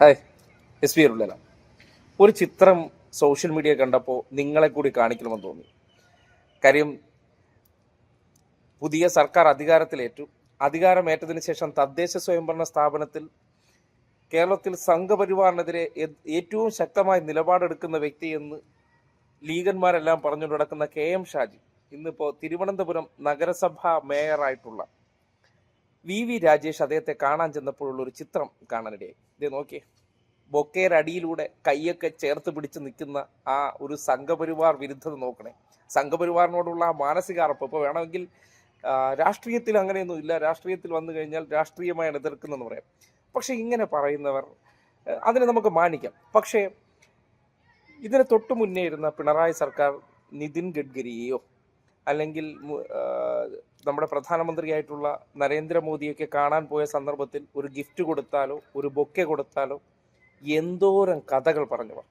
Hi, S P അരുളല. ഒരു ചിത്രം social media കണ്ടപ്പോൾ നിങ്ങളെ കൂടി കാണിക്കണമെന്ന് തോന്നി. കാര്യം പുതിയ സർക്കാർ അധികാരത്തിലേറ്റു. അധികാരമേറ്റതിന് ശേഷം തദ്ദേശ സ്വയംഭരണ സ്ഥാപനത്തിൽ കേരളത്തിൽ സംഘപരിവാറിനെതിരെ ഏറ്റവും ശക്തമായ നിലപാടെടുക്കുന്ന വ്യക്തിയെന്ന് ലീഗന്മാരെല്ലാം പറഞ്ഞുകൊണ്ട് നടക്കുന്ന KM ഷാജി ഇന്നിപ്പോൾ തിരുവനന്തപുരം നഗരസഭാ മേയറായിട്ടുള്ള VV രാജേഷ് അദ്ദേഹത്തെ കാണാൻ ചെന്നപ്പോഴുള്ള ഒരു ചിത്രം കാണാനിടയായി. ഇത് നോക്കിയേ, ബൊക്കേര അടിയിലൂടെ കൈയൊക്കെ ചേർത്ത് പിടിച്ച് നിൽക്കുന്ന ആ ഒരു സംഘപരിവാർ വിരുദ്ധത നോക്കണേ. സംഘപരിവാറിനോടുള്ള ആ മാനസികാർപ്പ്. ഇപ്പോൾ വേണമെങ്കിൽ രാഷ്ട്രീയത്തിൽ അങ്ങനെയൊന്നും ഇല്ല, രാഷ്ട്രീയത്തിൽ വന്നു കഴിഞ്ഞാൽ രാഷ്ട്രീയമായി എതിർക്കുന്നെന്ന് പറയാം. പക്ഷെ ഇങ്ങനെ പറയുന്നവർ അതിനെ നമുക്ക് മാനിക്കാം. പക്ഷേ ഇതിന് തൊട്ടു മുന്നേ ഇരുന്ന പിണറായി സർക്കാർ നിതിൻ ഗഡ്കരിയെയോ അല്ലെങ്കിൽ നമ്മുടെ പ്രധാനമന്ത്രിയായിട്ടുള്ള നരേന്ദ്രമോദിയൊക്കെ കാണാൻ പോയ സന്ദർഭത്തിൽ ഒരു ഗിഫ്റ്റ് കൊടുത്താലോ ഒരു ബൊക്കെ കൊടുത്താലോ എന്തോരം കഥകൾ പറഞ്ഞവർ,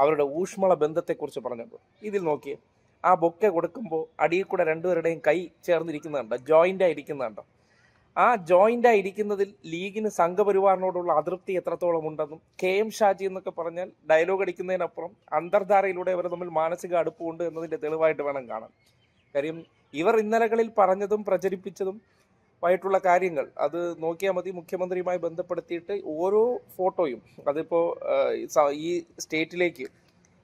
അവരുടെ ഊഷ്മള ബന്ധത്തെക്കുറിച്ച് പറഞ്ഞവർ. ഇതിൽ നോക്കിയേ, ആ ബൊക്കെ കൊടുക്കുമ്പോൾ അടിയിൽ കൂടെ രണ്ടുപേരുടെയും കൈ ചേർന്നിരിക്കുന്നുണ്ടോ, ജോയിൻ്റായിരിക്കുന്നുണ്ടോ? ആ ജോയിൻ്റായിരിക്കുന്നതിൽ ലീഗിന് സംഘപരിവാറിനോടുള്ള അതൃപ്തി എത്രത്തോളം ഉണ്ടെന്നും KM ഷാജി എന്നൊക്കെ പറഞ്ഞാൽ ഡയലോഗ് അടിക്കുന്നതിനപ്പുറം അന്തർധാരയിലൂടെ അവർ തമ്മിൽ മാനസിക അടുപ്പമുണ്ട് എന്നതിൻ്റെ തെളിവായിട്ട് വേണം കാണാൻ. കാര്യം ഇവർ ഇന്നലകളിൽ പറഞ്ഞതും പ്രചരിപ്പിച്ചതും ആയിട്ടുള്ള കാര്യങ്ങൾ അത് നോക്കിയാൽ മതി. മുഖ്യമന്ത്രിയുമായി ബന്ധപ്പെടുത്തിയിട്ട് ഓരോ ഫോട്ടോയും, അതിപ്പോൾ ഈ സ്റ്റേറ്റിലേക്ക്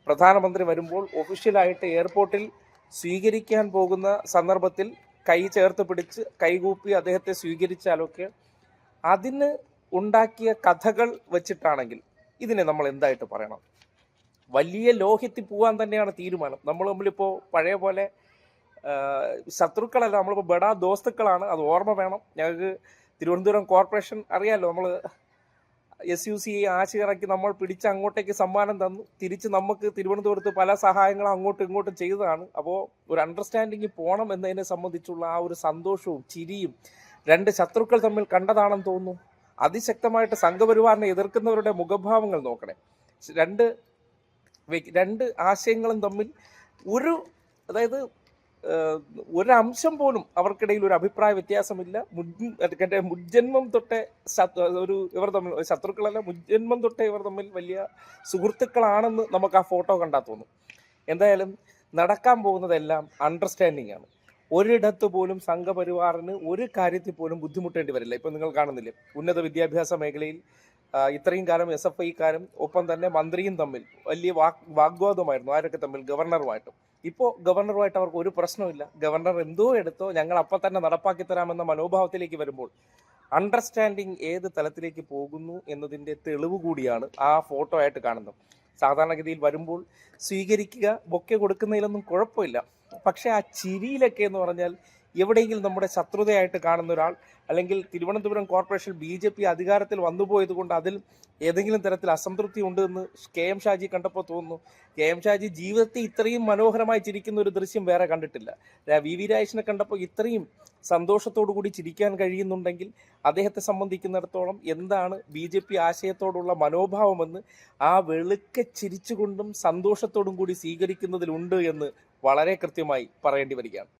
പ്രധാനമന്ത്രി വരുമ്പോൾ ഒഫീഷ്യലായിട്ട് എയർപോർട്ടിൽ സ്വീകരിക്കാൻ പോകുന്ന സന്ദർഭത്തിൽ കൈ ചേർത്ത് പിടിച്ച് കൈകൂപ്പി അദ്ദേഹത്തെ സ്വീകരിച്ചാലൊക്കെ അതിന് ഉണ്ടാക്കിയ കഥകൾ വെച്ചിട്ടാണെങ്കിൽ ഇതിനെ നമ്മൾ എന്തായിട്ട് പറയണം? വലിയ ലോഹ്യത്തിൽ പോകാൻ തന്നെയാണ് തീരുമാനം. നമ്മൾ തമ്മിലിപ്പോൾ പഴയ പോലെ ശത്രുക്കളല്ല, നമ്മളിപ്പോൾ ബഡാ ദോസ്തുക്കളാണ്. അത് ഓർമ്മ വേണം. ഞങ്ങൾക്ക് തിരുവനന്തപുരം കോർപ്പറേഷൻ അറിയാമല്ലോ, നമ്മൾ SUC ആശയിറക്കി നമ്മൾ പിടിച്ച് അങ്ങോട്ടേക്ക് സമ്മാനം തന്നു. തിരിച്ച് നമുക്ക് തിരുവനന്തപുരത്ത് പല സഹായങ്ങളും അങ്ങോട്ടും ഇങ്ങോട്ടും ചെയ്തതാണ്. അപ്പോൾ ഒരു അണ്ടർസ്റ്റാൻഡിങ് പോകണം എന്നതിനെ സംബന്ധിച്ചുള്ള ആ ഒരു സന്തോഷവും ചിരിയും രണ്ട് ശത്രുക്കൾ തമ്മിൽ കണ്ടതാണെന്ന് തോന്നുന്നു. അതിശക്തമായിട്ട് സംഘപരിവാറിനെ എതിർക്കുന്നവരുടെ മുഖഭാവങ്ങൾ നോക്കണേ. രണ്ട് ആശയങ്ങളും തമ്മിൽ അതായത് ഒരംശം പോലും അവർക്കിടയിൽ ഒരു അഭിപ്രായ വ്യത്യാസമില്ല. മുജ്ജന്മം തൊട്ടേ ഇവർ തമ്മിൽ ശത്രുക്കളല്ല, മുജ്ജന്മം തൊട്ടേ ഇവർ തമ്മിൽ വലിയ സുഹൃത്തുക്കളാണെന്ന് നമുക്ക് ആ ഫോട്ടോ കണ്ടാൽ തോന്നും. എന്തായാലും നടക്കാൻ പോകുന്നതെല്ലാം അണ്ടർസ്റ്റാൻഡിങ് ആണ്. ഒരിടത്ത് പോലും സംഘപരിവാറിന് ഒരു കാര്യത്തിൽ പോലും ബുദ്ധിമുട്ടേണ്ടി വരില്ല. ഇപ്പം നിങ്ങൾ കാണുന്നില്ലേ, ഉന്നത വിദ്യാഭ്യാസ മേഖലയിൽ ഇത്രയും കാലം SFIക്കാരും ഒപ്പം തന്നെ മന്ത്രിയും തമ്മിൽ വലിയ വാഗ്വാദമായിരുന്നു. ആരൊക്കെ തമ്മിൽ? ഗവർണറുമായിട്ടും. ഇപ്പോൾ ഗവർണറുമായിട്ട് അവർക്ക് ഒരു പ്രശ്നമില്ല. ഗവർണർ എന്തോ എടുത്തോ ഞങ്ങൾ അപ്പം തന്നെ നടപ്പാക്കി തരാമെന്ന മനോഭാവത്തിലേക്ക് വരുമ്പോൾ അണ്ടർസ്റ്റാൻഡിങ് ഏത് തലത്തിലേക്ക് പോകുന്നു എന്നതിൻ്റെ തെളിവ് കൂടിയാണ് ആ ഫോട്ടോ ആയിട്ട് കാണുന്നത്. സാധാരണഗതിയിൽ വരുമ്പോൾ സ്വീകരിക്കുക, ബൊക്കെ കൊടുക്കുന്നതിലൊന്നും കുഴപ്പമില്ല. പക്ഷേ ആ ചിരിയിലൊക്കെ എന്ന് പറഞ്ഞാൽ എവിടെയെങ്കിലും നമ്മുടെ ശത്രുതയായിട്ട് കാണുന്ന ഒരാൾ, അല്ലെങ്കിൽ തിരുവനന്തപുരം കോർപ്പറേഷൻ BJP അധികാരത്തിൽ വന്നുപോയത് കൊണ്ട് അതിൽ ഏതെങ്കിലും തരത്തിൽ അസംതൃപ്തി ഉണ്ട് എന്ന് KM ഷാജി കണ്ടപ്പോൾ തോന്നുന്നു. KM ഷാജി ജീവിതത്തിൽ ഇത്രയും മനോഹരമായി ചിരിക്കുന്ന ഒരു ദൃശ്യം വേറെ കണ്ടിട്ടില്ല. VV രാജേഷിനെ കണ്ടപ്പോൾ ഇത്രയും സന്തോഷത്തോടു കൂടി ചിരിക്കാൻ കഴിയുന്നുണ്ടെങ്കിൽ അദ്ദേഹത്തെ സംബന്ധിക്കുന്നിടത്തോളം എന്താണ് BJP ആശയത്തോടുള്ള മനോഭാവമെന്ന് ആ വെളുക്കെ ചിരിച്ചുകൊണ്ടും സന്തോഷത്തോടും കൂടി സ്വീകരിക്കുന്നതിലുണ്ട് എന്ന് വളരെ കൃത്യമായി പറയേണ്ടി വരികയാണ്.